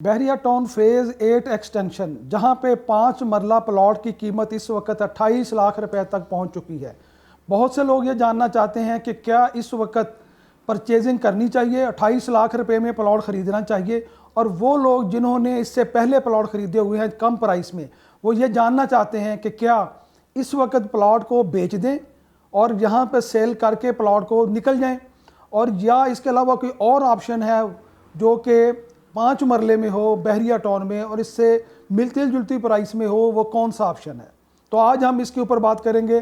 बहरिया town phase 8 extension, जहां पे 5 मरला प्लॉट की कीमत इस वक्त 28 लाख रुपए तक पहुंच चुकी है। बहुत से लोग ये जानना चाहते हैं कि क्या इस वक्त परचेजिंग करनी चाहिए, 28 लाख रुपए में प्लॉट ख़रीदना चाहिए। और वो लोग जिन्होंने इससे पहले प्लॉट ख़रीदे हुए हैं कम प्राइस में, वो ये जानना चाहते हैं कि क्या इस वक्त प्लॉट को बेच दें और यहाँ पर सेल करके प्लॉट को निकल जाएँ, और या इसके अलावा कोई और ऑप्शन है जो कि 5 मरले में हो बहरिया टाउन में और इससे मिलती जुलती प्राइस में हो, वो कौन सा ऑप्शन है। तो आज हम इसके ऊपर बात करेंगे।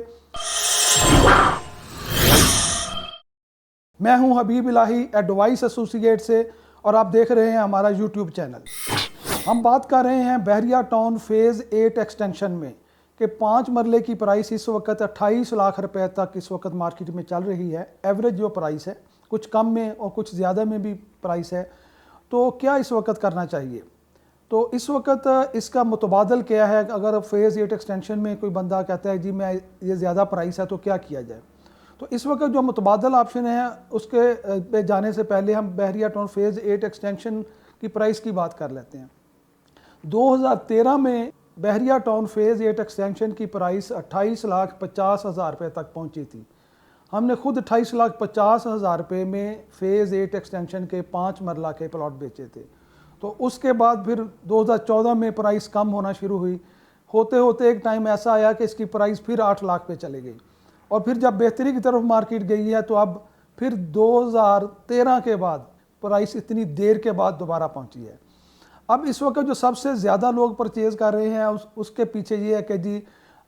मैं हूं हबीब इलाही एडवाइस एसोसिएट से, और आप देख रहे हैं हमारा यूट्यूब चैनल। हम बात कर रहे हैं बहरिया टाउन फेज़ 8 एक्सटेंशन में कि 5 मरले की प्राइस इस वक्त 28 लाख रुपए तक इस वक्त मार्केट में चल रही है। एवरेज जो प्राइस है, कुछ कम में और कुछ ज़्यादा में भी प्राइस है। तो क्या इस वक्त करना चाहिए? तो इस वक्त इसका मुतबादल क्या है? अगर फेज़ 8 एक्सटेंशन में कोई बंदा कहता है जी मैं ये ज़्यादा प्राइस है, तो क्या किया जाए? तो इस वक्त जो मुतबादल ऑप्शन है उसके पे जाने से पहले हम बहरिया टाउन फेज़ 8 एक्सटेंशन की प्राइस की बात कर लेते हैं। 2013 में बहरिया टाउन फेज़ 8 एक्सटेंशन की प्राइस 28,50,000 रुपये तक पहुंची थी। हमने खुद 28,50,000 रुपये में फेज़ 8 एक्सटेंशन के 5 मरला के प्लॉट बेचे थे। तो उसके बाद फिर 2014 में प्राइस कम होना शुरू हुई। होते होते एक टाइम ऐसा आया कि इसकी प्राइस फिर 8 लाख पे चले गई, और फिर जब बेहतरी की तरफ मार्केट गई है तो अब फिर 2013 के बाद प्राइस इतनी देर के बाद दोबारा पहुंची है। अब इस वक्त जो सबसे ज़्यादा लोग परचेज़ कर रहे हैं उसके पीछे ये है कि जी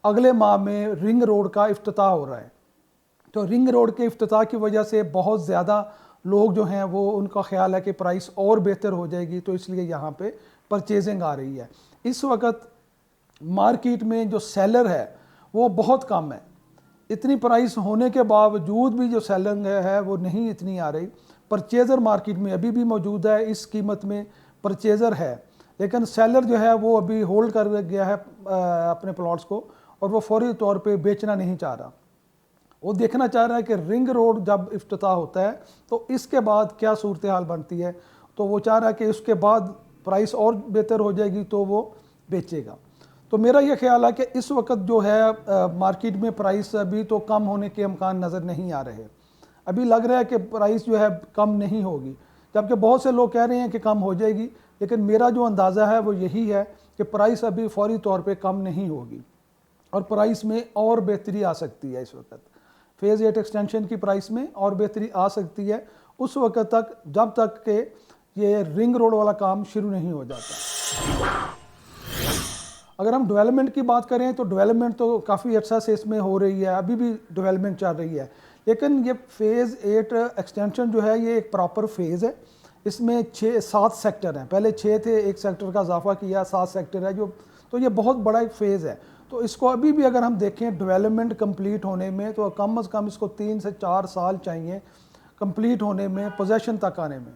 अगले माह में रिंग रोड का इफ्तिताह हो रहा है। तो रिंग रोड के इफ्तिताह की वजह से बहुत ज़्यादा लोग जो हैं वो उनका ख्याल है कि प्राइस और बेहतर हो जाएगी, तो इसलिए यहाँ पे परचेजिंग आ रही है। इस वक्त मार्केट में जो सेलर है वो बहुत कम है। इतनी प्राइस होने के बावजूद भी जो सेलिंग है वो नहीं इतनी आ रही। परचेज़र मार्केट में अभी भी मौजूद है, इस कीमत में परचेज़र है, लेकिन सेलर जो है वो अभी होल्ड कर गया है अपने प्लॉट्स को, और वो फौरी तौर पे बेचना नहीं चाह रहा। वो देखना चाह रहा है कि रिंग रोड जब इफ्तिताह होता है तो इसके बाद क्या सूरत हाल बनती है। तो वो चाह रहा है कि उसके बाद प्राइस और बेहतर हो जाएगी तो वो बेचेगा। तो मेरा ये ख्याल है कि इस वक्त जो है मार्केट में प्राइस अभी तो कम होने के इम्कान नज़र नहीं आ रहे। अभी लग रहा है कि प्राइस जो है कम नहीं होगी, जबकि बहुत से लोग कह रहे हैं कि कम हो जाएगी, लेकिन मेरा जो अंदाज़ा है वो यही है कि प्राइस अभी फौरी तौर पर कम नहीं होगी और प्राइस में और बेहतरी आ सकती है। इस वक्त फेज़ 8 एक्सटेंशन की प्राइस में और बेहतरी आ सकती है उस वक्त तक जब तक के ये रिंग रोड वाला काम शुरू नहीं हो जाता। अगर हम डेवलपमेंट की बात करें तो डेवलपमेंट तो काफ़ी अर्सा से इसमें हो रही है, अभी भी डेवलपमेंट चल रही है। लेकिन ये फेज़ 8 एक्सटेंशन जो है ये एक प्रॉपर फेज़ है। इसमें 7 सेक्टर हैं, पहले 6 थे, एक सेक्टर का इजाफा किया, 7 सेक्टर है जो, तो ये बहुत बड़ा एक फेज़ है। तो इसको अभी भी अगर हम देखें डेवलपमेंट कंप्लीट होने में तो कम से कम इसको 3 से 4 साल चाहिए कंप्लीट होने में, पोजेशन तक आने में।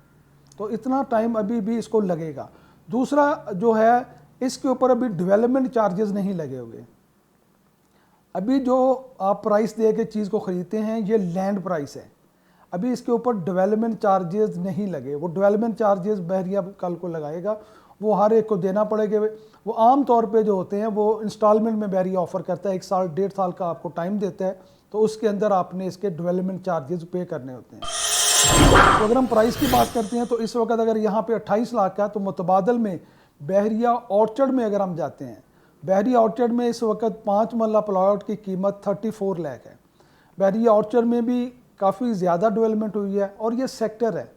तो इतना टाइम अभी भी इसको लगेगा। दूसरा जो है, इसके ऊपर अभी डेवलपमेंट चार्जेस नहीं लगे हुए। अभी जो आप प्राइस दे के चीज़ को ख़रीदते हैं ये लैंड प्राइस है, अभी इसके ऊपर डेवलपमेंट चार्जेस नहीं लगे। वो डेवलपमेंट चार्जेस बहरिया कल को लगाएगा, वो हर एक को देना पड़ेगा। वो आम तौर पे जो होते हैं वो इंस्टॉलमेंट में बहरिया ऑफ़र करता है, 1 साल 1.5 साल का आपको टाइम देता है, तो उसके अंदर आपने इसके डेवलपमेंट चार्जेस पे करने होते हैं। तो अगर हम प्राइस की बात करते हैं तो इस वक्त अगर यहाँ पे 28 लाख का, तो मुतबादल में बहरिया ऑर्चर्ड में अगर हम जाते हैं, बहरिया ऑर्चर्ड में इस वक्त 5 मरला प्लॉट की कीमत 34 लाख है। बहरिया ऑर्चर्ड में भी काफ़ी ज़्यादा डेवलपमेंट हुई है, और ये सेक्टर है,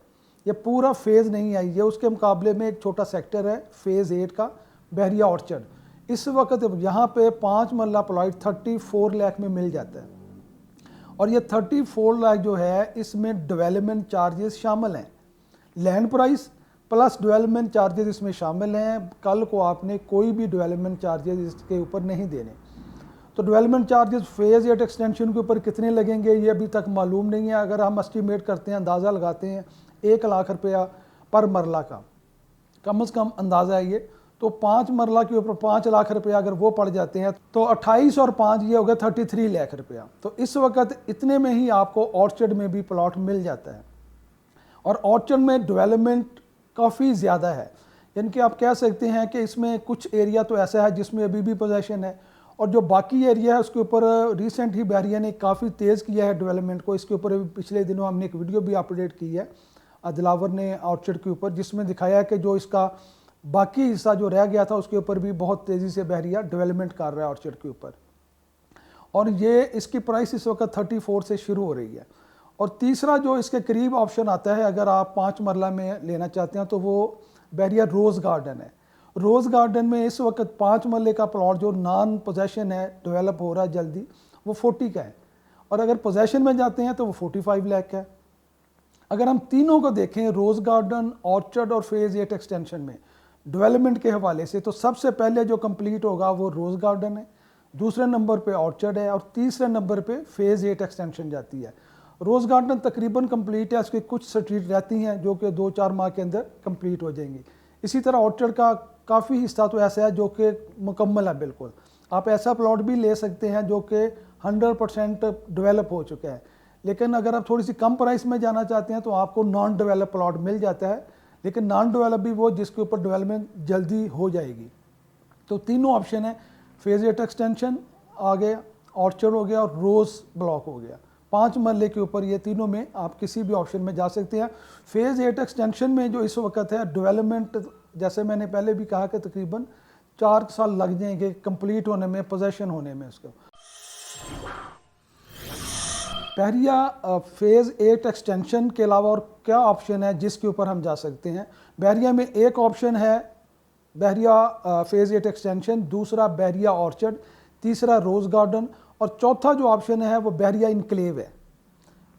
ये पूरा फेज़ नहीं आई है। उसके मुकाबले में एक छोटा सेक्टर है फेज़ 8 का, बहरिया ऑर्चर्ड। इस वक्त यहाँ पे 5 मरला प्लॉट 34 लाख में मिल जाता है, और ये 34 लाख जो है इसमें डेवलपमेंट चार्जेस शामिल हैं। Land price plus development charges इसमें शामिल हैं। कल को आपने कोई भी डेवलपमेंट चार्जेस इसके ऊपर नहीं देने। तो डेवलपमेंट चार्जेस फेज़ 8 एक्सटेंशन के ऊपर कितने लगेंगे ये अभी तक मालूम नहीं है। अगर हम एस्टीमेट करते हैं, अंदाज़ा लगाते हैं 1 लाख रुपया पर मरला का, कम से कम अंदाज़ा है ये, तो 5 मरला के ऊपर 5 लाख रुपया अगर वो पड़ जाते हैं तो 28 और 5 ये हो गया 33 लाख रुपया। तो इस वक्त इतने में ही आपको ऑर्चर्ड में भी प्लॉट मिल जाता है, और ऑर्चर्ड में डेवलपमेंट काफ़ी ज़्यादा है। यानी कि आप कह सकते हैं कि इसमें कुछ एरिया तो ऐसा है जिसमें अभी भी पोजेशन है, और जो बाकी एरिया है उसके ऊपर रिसेंट ही बहरिया ने काफ़ी तेज़ किया है डेवलपमेंट को। इसके ऊपर पिछले दिनों हमने एक वीडियो भी अपडेट की है दिलावर ने ऑर्चर्ड के ऊपर, जिसमें दिखाया है कि जो इसका बाकी हिस्सा जो रह गया था उसके ऊपर भी बहुत तेज़ी से बहरिया डेवलपमेंट कर रहा है ऑर्चर्ड के ऊपर। और ये इसकी प्राइस इस वक्त 34 से शुरू हो रही है। और तीसरा जो इसके करीब ऑप्शन आता है अगर आप 5 मरला में लेना चाहते हैं तो वो बहरिया रोज़ गार्डन है। रोज़ गार्डन में इस वक्त 5 मरले का प्लॉट जो नॉन पोजेशन है, डेवलप हो रहा है जल्दी, वो 40 का है, और अगर पोजेशन में जाते हैं तो वो 45 लाख का है। अगर हम तीनों को देखें, रोज़ गार्डन, ऑर्चर्ड और फेज़ 8 एक्सटेंशन में डेवलपमेंट के हवाले से, तो सबसे पहले जो कंप्लीट होगा वो रोज़ गार्डन है, दूसरे नंबर पे ऑर्चर्ड है, और तीसरे नंबर पे फेज़ 8 एक्सटेंशन जाती है। रोज़ गार्डन तकरीबन कंप्लीट है, उसकी कुछ स्ट्रीट रहती हैं जो कि 2-4 माह के अंदर कंप्लीट हो जाएंगी। इसी तरह ऑर्चर्ड का काफ़ी हिस्सा तो ऐसा है जो कि मुकम्मल है बिल्कुल। आप ऐसा प्लॉट भी ले सकते हैं जो कि 100% डेवलप हो चुका है। लेकिन अगर आप थोड़ी सी कम प्राइस में जाना चाहते हैं तो आपको नॉन डेवलप प्लॉट मिल जाता है, लेकिन नॉन डेवलप भी वो जिसके ऊपर डेवलपमेंट जल्दी हो जाएगी। तो तीनों ऑप्शन है, फेज़ 8 एक्सटेंशन आ गया, ऑर्चर्ड हो गया और रोज़ ब्लॉक हो गया। 5 मरले के ऊपर ये तीनों में आप किसी भी ऑप्शन में जा सकते हैं। फेज़ 8 एक्सटेंशन में जो इस वक्त है डेवलपमेंट, जैसे मैंने पहले भी कहा कि तकरीबन 4 साल लग जाएंगे कंप्लीट होने में, पोजेशन होने में उसको। बहरिया फेज़ 8 एक्सटेंशन के अलावा और क्या ऑप्शन है जिसके ऊपर हम जा सकते हैं? बहरिया में एक ऑप्शन है बहरिया फेज़ 8 एक्सटेंशन, दूसरा बहरिया ऑर्चर्ड, तीसरा रोज़ गार्डन, और चौथा जो ऑप्शन है वो बहरिया इनक्लेव है।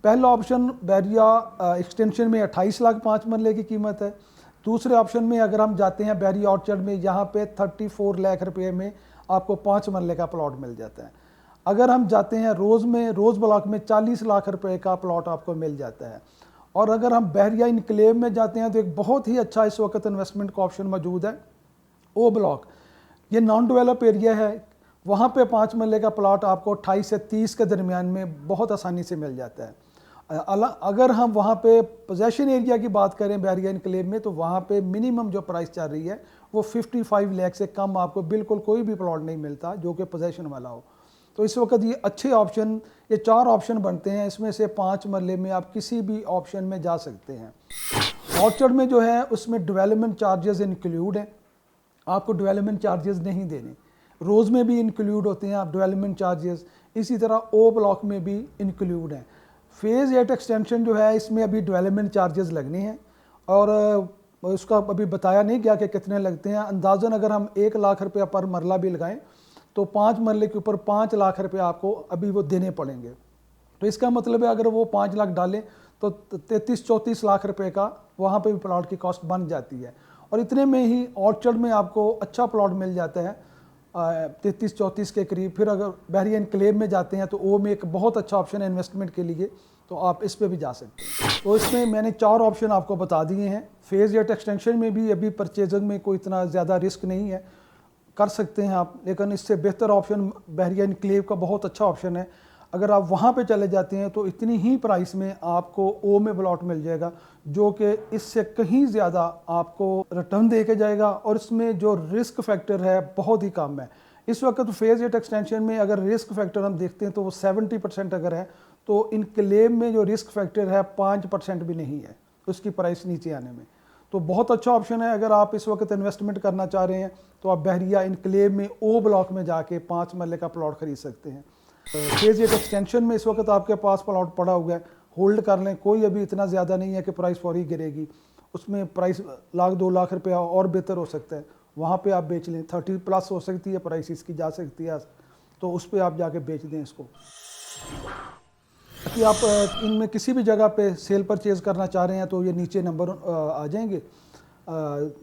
पहला ऑप्शन बहरिया एक्सटेंशन में 28 लाख 5 मरले की कीमत है। दूसरे ऑप्शन में अगर हम जाते हैं बहरिया ऑर्चर्ड में, यहाँ पे 34 लाख रुपये में आपको 5 मरले का प्लॉट मिल जाता है। अगर हम जाते हैं रोज़ में, रोज़ ब्लॉक में 40 लाख रुपए का प्लॉट आपको मिल जाता है। और अगर हम बहरिया इनक्लेव में जाते हैं तो एक बहुत ही अच्छा इस वक्त इन्वेस्टमेंट का ऑप्शन मौजूद है, ओ ब्लॉक। ये नॉन डेवलप एरिया है, वहाँ पे 5 मरले का प्लॉट आपको 28 से 30 के दरमियान में बहुत आसानी से मिल जाता है। अगर हम वहाँ पे पोजेशन एरिया की बात करें बहरिया इनक्लेव में, तो वहाँ पे मिनिमम जो प्राइस चल रही है वो 55 लाख से कम आपको बिल्कुल कोई भी प्लॉट नहीं मिलता जो कि पोजेशन वाला हो। तो इस वक्त ये अच्छे ऑप्शन, ये 4 ऑप्शन बनते हैं, इसमें से 5 मरले में आप किसी भी ऑप्शन में जा सकते हैं। ऑर्चर्ड में जो है उसमें डेवलपमेंट चार्जेस इंक्लूड हैं, आपको डेवलपमेंट चार्जेस नहीं देने। रोज़ में भी इंक्लूड होते हैं आप डेवलपमेंट चार्जेस, इसी तरह ओ ब्लॉक में भी इंक्लूड हैं। फेज़ 8 एक्सटेंशन जो है इसमें अभी डेवलपमेंट चार्जेस लगने हैं, और उसका अभी बताया नहीं गया कि कितने लगते हैं। अंदाज़न अगर हम 1 लाख रुपया पर मरला भी लगाएं तो 5 मरले के ऊपर 5 लाख रुपये आपको अभी वो देने पड़ेंगे। तो इसका मतलब है अगर वो 5 लाख डालें तो 33-34 लाख रुपए का वहाँ पे भी प्लॉट की कॉस्ट बन जाती है। और इतने में ही ऑर्चर्ड में आपको अच्छा प्लॉट मिल जाता है 33-34 के करीब। फिर अगर बहरिया इनक्लेव में जाते हैं तो वो में एक बहुत अच्छा ऑप्शन है इन्वेस्टमेंट के लिए, तो आप इस पे भी जा सकते हैं। तो इसमें मैंने 4 ऑप्शन आपको बता दिए हैं। फेज़ 8 एक्सटेंशन में भी अभी परचेजिंग में कोई इतना ज़्यादा रिस्क नहीं है, कर सकते हैं आप, लेकिन इससे बेहतर ऑप्शन बहरिया इनक्लेव का बहुत अच्छा ऑप्शन है। अगर आप वहाँ पे चले जाते हैं तो इतनी ही प्राइस में आपको ओ में प्लॉट मिल जाएगा जो कि इससे कहीं ज़्यादा आपको रिटर्न दे के जाएगा, और इसमें जो रिस्क फैक्टर है बहुत ही कम है। इस वक्त फेज़ 8 एक्सटेंशन में अगर रिस्क फैक्टर हम देखते हैं तो वो 70% अगर है, तो इनक्लेव में जो रिस्क फैक्टर है 5% भी नहीं है उसकी प्राइस नीचे आने में। तो बहुत अच्छा ऑप्शन है। अगर आप इस वक्त इन्वेस्टमेंट करना चाह रहे हैं तो आप बहरिया इनक्लेव में ओ ब्लॉक में जाके 5 मरले का प्लॉट खरीद सकते हैं। फेज़ 8 एक्सटेंशन में इस वक्त आपके पास प्लॉट पड़ा हुआ है, होल्ड कर लें, कोई अभी इतना ज़्यादा नहीं है कि प्राइस फौरी गिरेगी। उसमें प्राइस लाख 2 लाख रुपया और बेहतर हो सकता है, वहाँ पे आप बेच लें। 30+ हो सकती है प्राइस इसकी, जा सकती है, तो उस पर आप जाके बेच दें इसको। कि आप इनमें किसी भी जगह पे सेल परचेज़ करना चाह रहे हैं तो ये नीचे नंबर आ जाएंगे।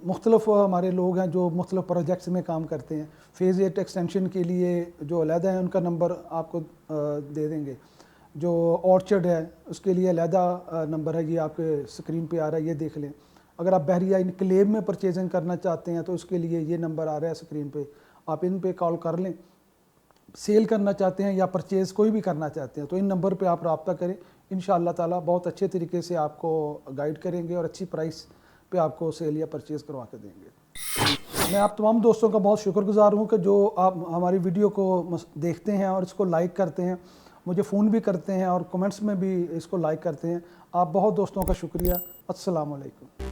मुख्तलिफ हमारे लोग हैं जो मुख्तलिफ प्रोजेक्ट्स में काम करते हैं। फेज़ 8 एक्सटेंशन के लिए जो अलहदा है उनका नंबर आपको दे देंगे। जो ऑर्चर्ड है उसके लिए अलहदा नंबर है, ये आपके स्क्रीन पे आ रहा है, ये देख लें। अगर आप बहरिया इनक्लेव में परचेजिंग करना चाहते हैं तो उसके लिए ये नंबर आ रहा है स्क्रीन पे, आप इन पे कॉल कर लें। सेल करना चाहते हैं या परचेज़ कोई भी करना चाहते हैं तो इन नंबर पे आप रब्ता करें। इंशाअल्लाह ताला बहुत अच्छे तरीके से आपको गाइड करेंगे और अच्छी प्राइस पे आपको सेल या परचेज़ करवा के देंगे। मैं आप तमाम दोस्तों का बहुत शुक्रगुजार हूँ कि जो आप हमारी वीडियो को देखते हैं और इसको लाइक करते हैं, मुझे फ़ोन भी करते हैं और कमेंट्स में भी इसको लाइक करते हैं। आप बहुत दोस्तों का शुक्रिया। अस्सलाम वालेकुम।